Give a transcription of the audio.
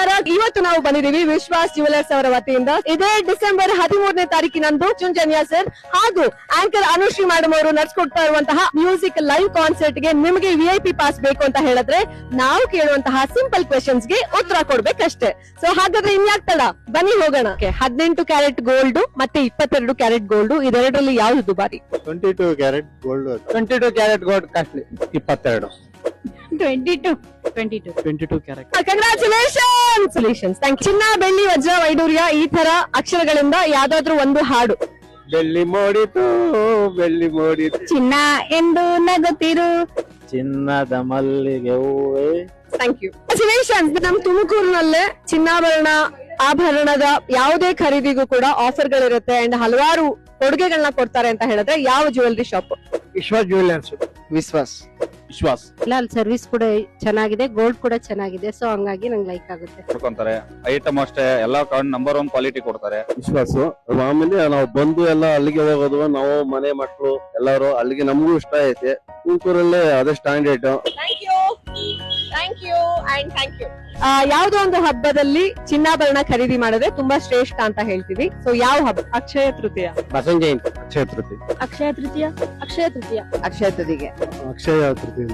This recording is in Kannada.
ನಮಸ್ಕಾರ. ಇವತ್ತು ನಾವು ಬಂದಿದ್ದೀವಿ ವಿಶ್ವಾಸ್ ಜ್ಯುವೆಲರ್ಸ್ ಅವರ ವತಿಯಿಂದ. ಇದೇ ಡಿಸೆಂಬರ್ 13ನೇ ತಾರೀಕಿನಂದು ಚುಂಚನ್ಯ ಸರ್ ಹಾಗೂ ಆಂಕರ್ ಅನುಶ್ರೀ ಮೇಡಮ್ ಅವರು ನಡೆಸ್ಕೊಡ್ತಾ ಇರುವಂತಹ ಮ್ಯೂಸಿಕ್ ಲೈವ್ ಕಾನ್ಸರ್ಟ್ ಗೆ ನಿಮಗೆ VIP ಪಾಸ್ ಬೇಕು ಅಂತ ಹೇಳಿದ್ರೆ ನಾವು ಕೇಳುವಂತಹ ಸಿಂಪಲ್ ಕ್ವೆಶನ್ಸ್ ಗೆ ಉತ್ತರ ಕೊಡ್ಬೇಕಷ್ಟೇ. ಸೊ ಹಾಗಾದ್ರೆ ಇನ್ಯಾಕ್ ತಡ, ಬನ್ನಿ ಹೋಗೋಣ. 18 ಕ್ಯಾರೆಟ್ ಗೋಲ್ಡ್ ಮತ್ತೆ 22 ಕ್ಯಾರೆಟ್ ಗೋಲ್ಡ್, ಇದೆರಡರಲ್ಲಿ ಯಾವ್ದು ದುಬಾರಿ? 22 carat gold. 22 carat gold costly. 22 carrot. Congratulations. ಚಿನ್ನ, ಬೆಳ್ಳಿ, ವಜ್ರ, ವೈಡೂರ್ಯ ಈ ತರ ಅಕ್ಷರಗಳಿಂದ ಯಾವ್ದಾದ್ರು ಒಂದು ಹಾಡು. ಬೆಳ್ಳಿ ಮೂಡಿತು, ಬೆಳ್ಳಿ ಮೂಡಿತು, ಚಿನ್ನ ಎಂದು ನಗುತ್ತಿರು. ಚಿನ್ನದ ಮಲ್ಲಿಗೆ ಹೂವೇ. Thank you. ಕಂಗ್ರಾಚುಲೇಷನ್ಸ್. ನಮ್ ತುಮಕೂರಿನಲ್ಲೇ ಚಿನ್ನಾಭರಣ ಆಭರಣದ ಯಾವುದೇ ಖರೀದಿಗೂ ಕೂಡ ಆಫರ್ ಗಳಿರುತ್ತೆ ಅಂಡ್ ಹಲವಾರು ಕೊಡುಗೆಗಳನ್ನ ಕೊಡ್ತಾರೆ ಅಂತ ಹೇಳಿದ್ರೆ ಯಾವ ಜ್ಯುವೆಲರಿ ಶಾಪ್? ವಿಶ್ವಾಸ್ ಜ್ಯುವೆಲರ್ಸ್. ವಿಶ್ವಾಸ್. ವಿಶ್ವಾಸ್ ಇಲ್ಲ, ಅಲ್ಲಿ ಸರ್ವಿಸ್ ಕೂಡ ಚೆನ್ನಾಗಿದೆ, ಗೋಲ್ಡ್ ಕೂಡ ಚೆನ್ನಾಗಿದೆ, ಸೊ ಹಂಗಾಗಿ ನಂಗೆ ಲೈಕ್ ಆಗುತ್ತೆ. ಕೊಡ್ಕೊಂತಾರೆ ಐಟಮ್ ಅಷ್ಟೇ, ಎಲ್ಲ ನಂಬರ್ 1 ಕ್ವಾಲಿಟಿ ಕೊಡ್ತಾರೆ. ವಿಶ್ವಾಸ. ಆಮೇಲೆ ನಾವು ಬಂದು ಎಲ್ಲ ಅಲ್ಲಿಗೆ ಹೋಗೋದು, ನಾವು ಮನೆ ಮಕ್ಕಳು ಎಲ್ಲರೂ ಅಲ್ಲಿಗೆ. ನಮಗೂ ಇಷ್ಟ ಐತೆ ತುಮಕೂರಲ್ಲೇ ಅದೇ ಸ್ಟ್ಯಾಂಡರ್ಡ್. ಯಾವ್ದೋ ಒಂದು ಹಬ್ಬದಲ್ಲಿ ಚಿನ್ನಾಭರಣ ಖರೀದಿ ಮಾಡಿದ್ರೆ ತುಂಬಾ ಶ್ರೇಷ್ಠ ಅಂತ ಹೇಳ್ತೀವಿ. ಸೊ ಯಾವ ಹಬ್ಬ? ಅಕ್ಷಯ ತೃತೀಯ. ಬಸವನ ಜಯಂತಿ. ಅಕ್ಷಯ ತೃತೀಯ. ಅಕ್ಷಯ ತೃತೀಯ. ಅಕ್ಷಯ ತೃತೀಯ. ಅಕ್ಷಯ ತೃತೀಯ. ಅಕ್ಷಯ ತೃತೀಯ.